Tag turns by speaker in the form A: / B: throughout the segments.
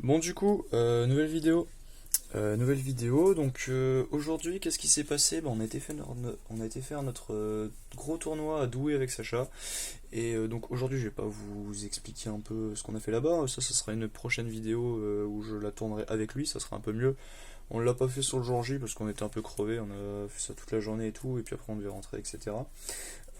A: Bon du coup, nouvelle vidéo. Donc aujourd'hui, qu'est-ce qui s'est passé? On a été faire notre gros tournoi à Douai avec Sacha. Et donc aujourd'hui, je vais pas vous expliquer un peu ce qu'on a fait là-bas. Ça sera une prochaine vidéo où je la tournerai avec lui, ça sera un peu mieux. On l'a pas fait sur le jour J parce qu'on était un peu crevé, on a fait ça toute la journée et tout, et puis après on devait rentrer, etc.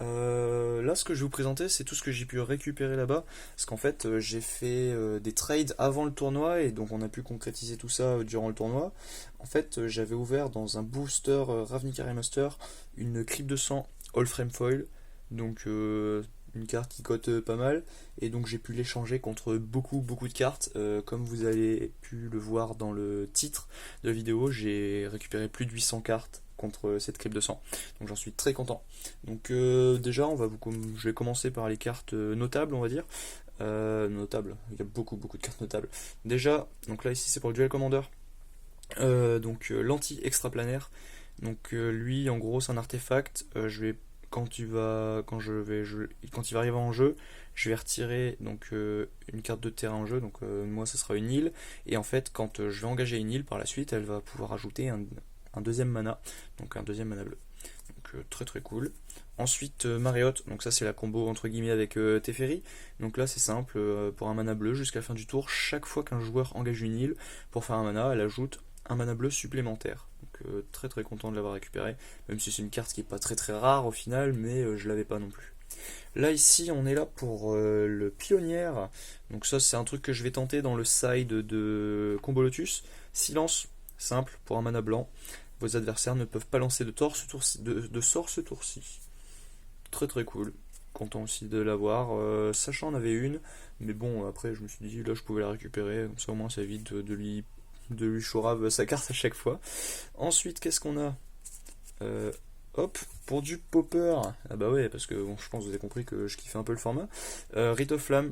A: Là, ce que je vais vous présenter, c'est tout ce que j'ai pu récupérer là-bas. Parce qu'en fait, j'ai fait des trades avant le tournoi et donc on a pu concrétiser tout ça durant le tournoi. En fait, j'avais ouvert dans un booster Ravnica Remaster une crypte de sang All Frame Foil. Donc, une carte qui cote pas mal. Et donc, j'ai pu l'échanger contre beaucoup de cartes. Comme vous avez pu le voir dans le titre de la vidéo, j'ai récupéré plus de 800 cartes contre cette crypte de sang. Donc, j'en suis très content. Donc déjà, je vais commencer par les cartes notables, on va dire. Notables, il y a beaucoup de cartes notables. Déjà, donc là ici c'est pour le Duel Commander. L'anti-extraplanaire. Donc lui, en gros, c'est un artefact. Quand il va arriver en jeu, je vais retirer une carte de terrain en jeu. Donc moi, ça sera une île. Et en fait, quand je vais engager une île par la suite, elle va pouvoir ajouter un deuxième mana, donc un deuxième mana bleu. Donc très cool. Ensuite Mariotte, donc ça c'est la combo entre guillemets avec Teferi. Donc là c'est simple, pour un mana bleu jusqu'à la fin du tour, chaque fois qu'un joueur engage une île pour faire un mana, elle ajoute un mana bleu supplémentaire. Donc très content de l'avoir récupéré, même si c'est une carte qui est pas très rare au final, mais je l'avais pas non plus. Là ici on est là pour le pionnière. Donc ça c'est un truc que je vais tenter dans le side de Combo Lotus. Silence, simple pour un mana blanc. Vos adversaires ne peuvent pas lancer de sort ce tour-ci. Très cool. Content aussi de l'avoir. Sacha en avait une, mais bon, après je me suis dit là je pouvais la récupérer, comme ça au moins ça évite de lui chorave sa carte à chaque fois. Ensuite, qu'est-ce qu'on a? Euh, Hop, pour du popper. Ah bah ouais, parce que bon, je pense que vous avez compris que je kiffais un peu le format. Rite of Flamme,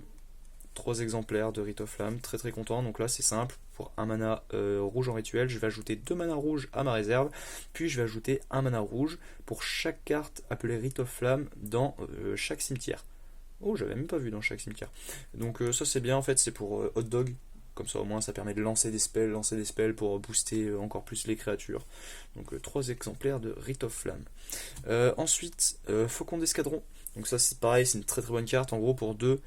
A: 3 exemplaires de Rite of Flamme, très content. Donc là c'est simple, pour un mana rouge en rituel, je vais ajouter 2 mana rouges à ma réserve, puis je vais ajouter un mana rouge pour chaque carte appelée Rite of Flamme dans chaque cimetière. Oh, j'avais même pas vu dans chaque cimetière. Donc ça c'est bien, en fait c'est pour Hot Dog. Comme ça au moins ça permet de lancer des spells pour booster encore plus les créatures. Donc 3 exemplaires de Rite of Flamme. Ensuite, Faucon d'Escadron. Donc ça c'est pareil, c'est une très bonne carte. En gros pour 2,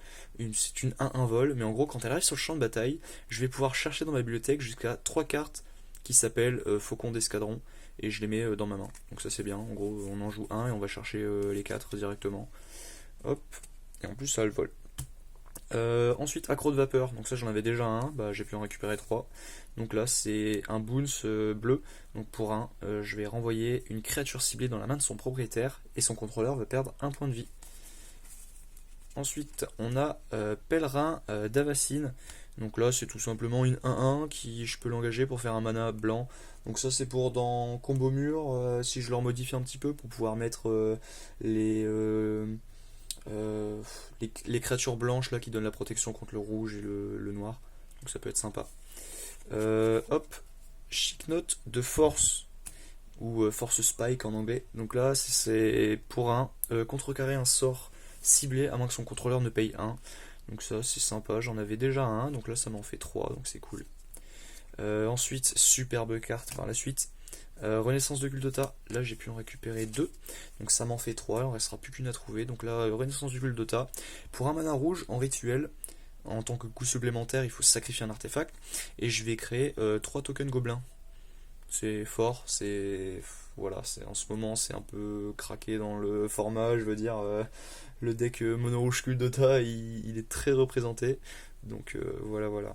A: c'est une 1-1 vol. Mais en gros quand elle arrive sur le champ de bataille, je vais pouvoir chercher dans ma bibliothèque jusqu'à 3 cartes qui s'appellent Faucon d'Escadron. Et je les mets dans ma main. Donc ça c'est bien. En gros on en joue un et on va chercher les 4 directement. Hop. Et en plus ça le vol. Ensuite, accro de vapeur, donc ça j'en avais déjà un, bah, j'ai pu en récupérer 3. Donc là c'est un boons bleu, donc pour un, je vais renvoyer une créature ciblée dans la main de son propriétaire et son contrôleur va perdre un point de vie. Ensuite on a Pèlerin d'Avacine, donc là c'est tout simplement une 1-1 qui je peux l'engager pour faire un mana blanc. Donc ça c'est pour dans combo mur, si je leur modifie un petit peu pour pouvoir mettre les... Euh, les créatures blanches là qui donnent la protection contre le rouge et le noir. Donc ça peut être sympa. Hop, chic note de force ou force spike en anglais. Donc là c'est pour contrecarrer un sort ciblé à moins que son contrôleur ne paye 1. Donc ça c'est sympa, j'en avais déjà un, donc là ça m'en fait 3, donc c'est cool. Ensuite, superbe carte par la suite. Renaissance de Guldota, là j'ai pu en récupérer 2, donc ça m'en fait 3, il en restera plus qu'une à trouver. Donc là, Renaissance du Guldota, pour un mana rouge en rituel, en tant que coût supplémentaire, il faut sacrifier un artefact, et je vais créer 3 tokens gobelins. C'est fort, voilà, en ce moment c'est un peu craqué dans le format, je veux dire, le deck mono rouge Guldota, il est très représenté, donc voilà.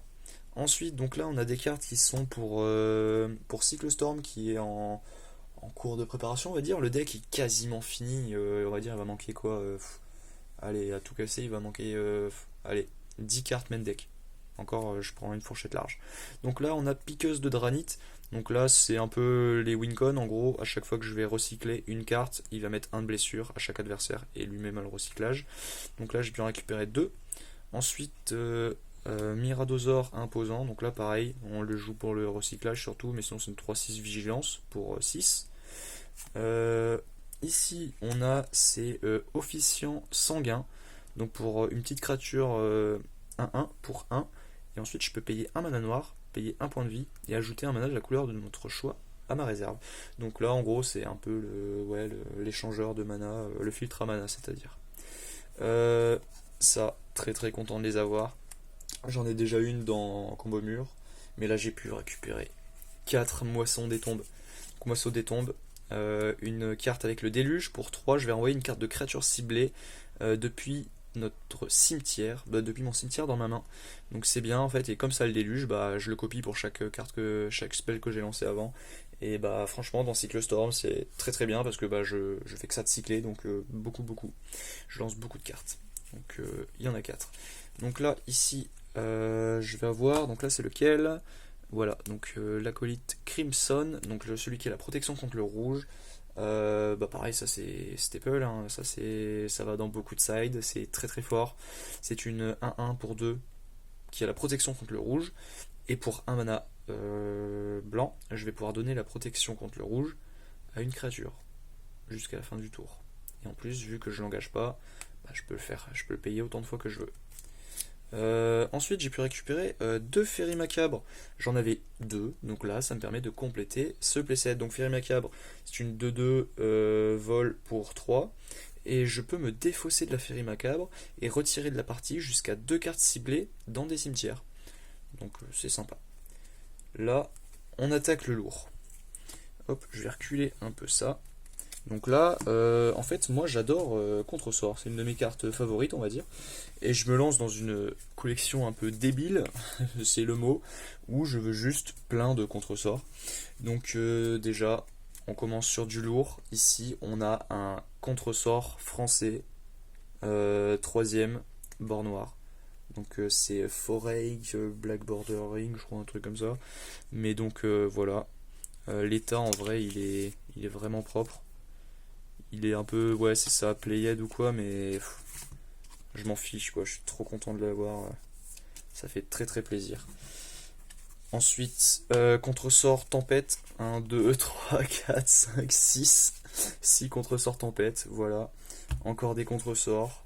A: Ensuite, donc là, on a des cartes qui sont pour Cyclostorm qui est en cours de préparation, on va dire. Le deck est quasiment fini. On va dire, il va manquer quoi allez, à tout casser, il va manquer allez, 10 cartes main deck. Encore, je prends une fourchette large. Donc là, on a Piqueuse de Dranit. Donc là, c'est un peu les wincon. En gros, à chaque fois que je vais recycler une carte, il va mettre un de blessure à chaque adversaire et lui-même à le recyclage. Donc là, j'ai pu en récupérer 2. Ensuite, Miradosor imposant, donc là pareil, on le joue pour le recyclage surtout, mais sinon c'est une 3-6 vigilance pour 6. Ici on a ces officiants sanguins, donc pour une petite créature 1-1 pour 1, et ensuite je peux payer un mana noir, payer un point de vie, et ajouter un mana de la couleur de notre choix à ma réserve. Donc là en gros c'est un peu l'échangeur de mana, le filtre à mana c'est-à-dire. Ça, très très content de les avoir. J'en ai déjà une dans Combo Mur, mais là j'ai pu récupérer 4 moissons des tombes. Donc, moisson des tombes, une carte avec le déluge. Pour 3, je vais envoyer une carte de créature ciblée depuis notre cimetière, depuis mon cimetière dans ma main. Donc c'est bien en fait, et comme ça le déluge, je le copie pour chaque carte chaque spell que j'ai lancé avant. Et franchement dans Cycle Storm c'est très très bien parce que je fais que ça de cycler, donc beaucoup. Je lance beaucoup de cartes. Donc il y en a 4. Donc là ici je vais avoir, donc là c'est lequel? Voilà, donc l'acolyte Crimson, donc celui qui a la protection contre le rouge. Pareil, ça c'est staple, hein, ça va dans beaucoup de sides, c'est très très fort. C'est une 1-1 pour 2 qui a la protection contre le rouge. Et pour un mana blanc, je vais pouvoir donner la protection contre le rouge à une créature jusqu'à la fin du tour. Et en plus, vu que je l'engage pas, je peux le payer autant de fois que je veux. Ensuite j'ai pu récupérer 2 Féerie Macabre. J'en avais 2, donc là ça me permet de compléter ce playset. Donc Féerie Macabre c'est une 2-2 vol pour 3, et je peux me défausser de la Féerie Macabre et retirer de la partie jusqu'à 2 cartes ciblées dans des cimetières. Donc c'est sympa. Là on attaque le lourd. Hop, je vais reculer un peu ça. Donc là, en fait, moi j'adore Contresort, c'est une de mes cartes favorites, on va dire. Et je me lance dans une collection un peu débile, c'est le mot, où je veux juste plein de Contresorts. Donc déjà, on commence sur du lourd. Ici, on a un Contresort français, 3ème, bord noir. Donc c'est Forage, Black Bordering, je crois, un truc comme ça. Mais donc voilà, l'état en vrai, il est vraiment propre. Il est un peu, ouais c'est ça, played ou quoi, mais je m'en fiche quoi, je suis trop content de l'avoir, ça fait très très plaisir. Ensuite, contresort tempête, 1, 2, 3, 4, 5, 6, 6 contresorts tempête, voilà. Encore des contresorts,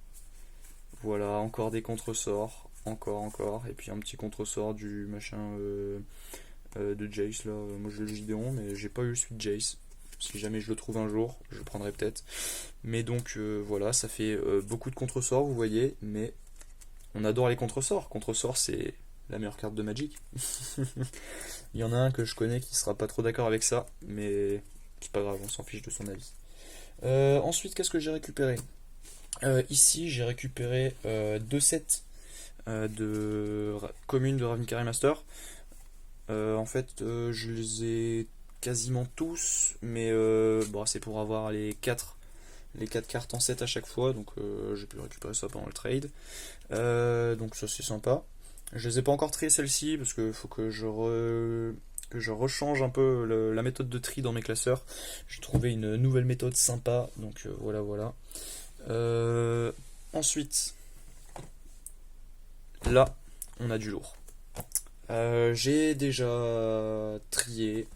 A: voilà, encore des contresorts, encore, et puis un petit contresort du machin de Jace là, moi j'ai le Gideon, mais j'ai pas eu celui de Jace. Si jamais je le trouve un jour, je le prendrai peut-être. Mais donc voilà, ça fait beaucoup de contresorts, vous voyez, mais on adore les contresorts. Contresort, c'est la meilleure carte de Magic. Il y en a un que je connais qui sera pas trop d'accord avec ça, mais c'est pas grave, on s'en fiche de son avis. Ensuite, qu'est-ce que j'ai récupéré? Ici, j'ai récupéré 2 sets de communes de Ravnica Master. En fait, je les ai quasiment tous, mais c'est pour avoir les 4 cartes en 7 à chaque fois, donc j'ai pu récupérer ça pendant le trade. Donc ça c'est sympa. Je les ai pas encore triées celles-ci parce que faut que je rechange un peu la méthode de tri dans mes classeurs. J'ai trouvé une nouvelle méthode sympa, donc voilà. Ensuite, là, on a du lourd. J'ai déjà trié.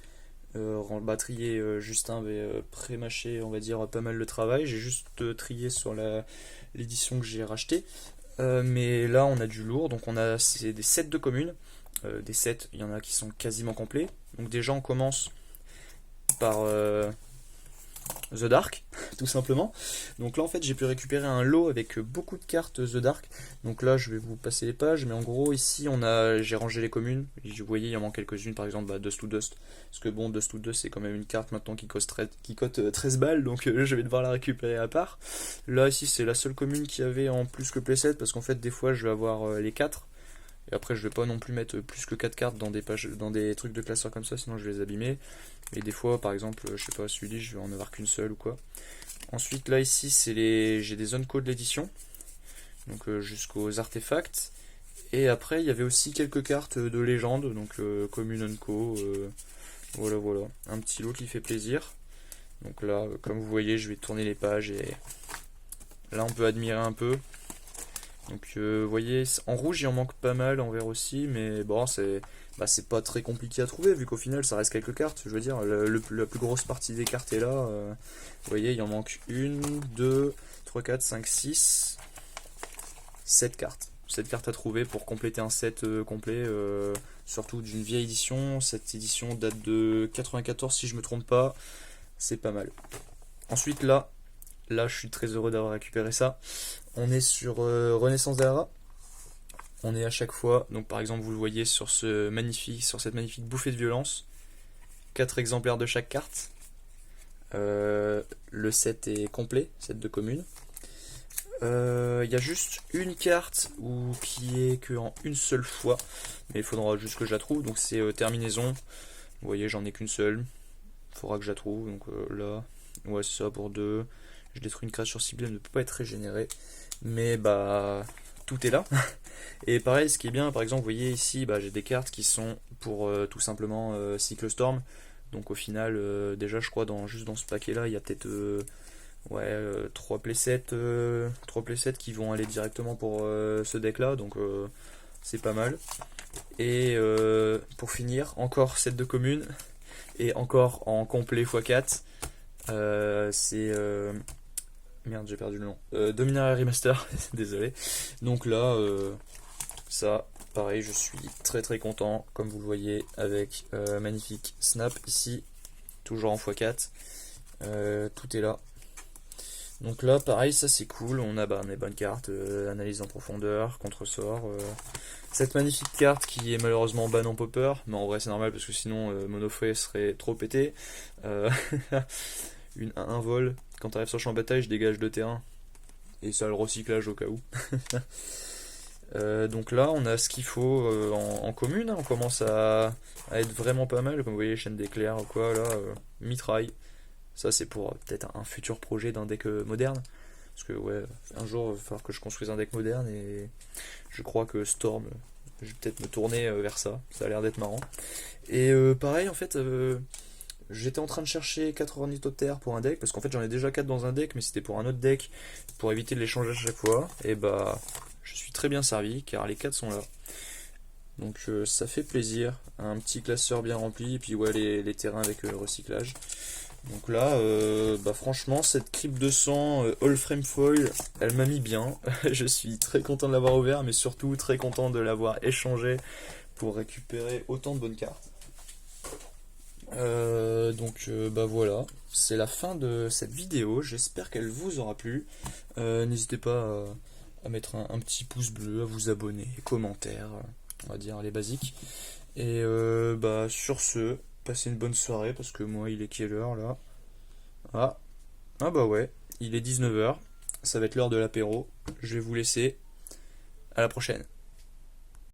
A: Justin avait pré-mâché, on va dire, pas mal le travail. J'ai juste trié sur l'édition que j'ai rachetée. Mais là, on a du lourd. Donc, c'est des sets de communes. Des sets, il y en a qui sont quasiment complets. Donc, déjà, on commence par The Dark, tout simplement. Donc là en fait j'ai pu récupérer un lot avec beaucoup de cartes The Dark. Donc là je vais vous passer les pages, mais en gros ici j'ai rangé les communes. Vous voyez il y en manque quelques-unes, par exemple Dust to Dust. Parce que bon, Dust to Dust c'est quand même une carte maintenant qui cote 13 balles, donc je vais devoir la récupérer à part. Là ici c'est la seule commune qui avait en plus que playset, parce qu'en fait des fois je vais avoir les 4. Et après, je vais pas non plus mettre plus que 4 cartes dans des pages, dans des trucs de classeur comme ça, sinon je vais les abîmer. Et des fois, par exemple, je sais pas, celui-là, je vais en avoir qu'une seule ou quoi. Ensuite, là, ici, j'ai des zones code de l'édition. Donc, jusqu'aux artefacts. Et après, il y avait aussi quelques cartes de légende, donc commune unco. Voilà. Un petit lot qui fait plaisir. Donc là, comme vous voyez, je vais tourner les pages et là, on peut admirer un peu. Donc vous voyez, en rouge il en manque pas mal, en vert aussi, mais bon c'est pas très compliqué à trouver vu qu'au final ça reste quelques cartes. Je veux dire, la plus grosse partie des cartes est là. Vous voyez, il en manque 1, 2, 3, 4, 5, 6, 7 cartes. cette carte à trouver pour compléter un set complet, surtout d'une vieille édition. Cette édition date de 94 si je me trompe pas, c'est pas mal. Ensuite là je suis très heureux d'avoir récupéré ça. On est sur Renaissance d'Ara. On est à chaque fois, donc par exemple vous le voyez sur cette magnifique bouffée de violence, 4 exemplaires de chaque carte. Le set est complet, set de commune. Il y a juste une carte qui est que en une seule fois, mais il faudra juste que je la trouve. Donc c'est Terminaison. Vous voyez, j'en ai qu'une seule. Il faudra que je la trouve. Donc là, ouais, c'est ça pour 2. Je détruis une créature ciblée, elle ne peut pas être régénérée. Mais bah, tout est là. Et pareil, ce qui est bien, par exemple, vous voyez ici, bah, j'ai des cartes qui sont pour tout simplement Cycle Storm. Donc au final, déjà, je crois, juste dans ce paquet-là, il y a peut-être 3 playsets, 3 playsets qui vont aller directement pour ce deck-là. Donc c'est pas mal. Et pour finir, encore set de communes. Et encore en complet x4. C'est... Merde, j'ai perdu le nom. Dominaria Remaster, désolé. Donc là, ça, pareil, je suis très très content, comme vous le voyez, avec magnifique Snap ici, toujours en x4. Tout est là. Donc là, pareil, ça c'est cool. On a mes bonnes cartes, analyse en profondeur, contre-sort. Cette magnifique carte qui est malheureusement ban en popper, mais en vrai c'est normal parce que sinon Monofray serait trop pété. Un vol, quand tu arrives sur le champ de bataille, je dégage 2 terrains. Et ça le recyclage au cas où. Donc là, on a ce qu'il faut en commune. Hein. On commence à être vraiment pas mal. Comme vous voyez, chaîne d'éclairs ou quoi, là, mitraille. Ça, c'est pour peut-être un futur projet d'un deck moderne. Parce que, ouais, un jour, il va falloir que je construise un deck moderne. Et je crois que Storm, je vais peut-être me tourner vers ça. Ça a l'air d'être marrant. Et pareil, en fait, j'étais en train de chercher 4 ornithoptères pour un deck. Parce qu'en fait, j'en ai déjà 4 dans un deck. Mais c'était pour un autre deck. Pour éviter de les changer à chaque fois. Et bah, je suis très bien servi. Car les 4 sont là. Donc ça fait plaisir. Un petit classeur bien rempli. Et puis, ouais, les terrains avec recyclage. Donc là, franchement, cette crypte de sang All Frame Foil, elle m'a mis bien. Je suis très content de l'avoir ouvert, mais surtout très content de l'avoir échangé pour récupérer autant de bonnes cartes. Voilà, c'est la fin de cette vidéo. J'espère qu'elle vous aura plu. N'hésitez pas à mettre un petit pouce bleu, à vous abonner, commentaires, on va dire les basiques. Et sur ce, passez une bonne soirée parce que moi il est quelle heure là? Ah bah ouais, il est 19h, ça va être l'heure de l'apéro. Je vais vous laisser. À la prochaine.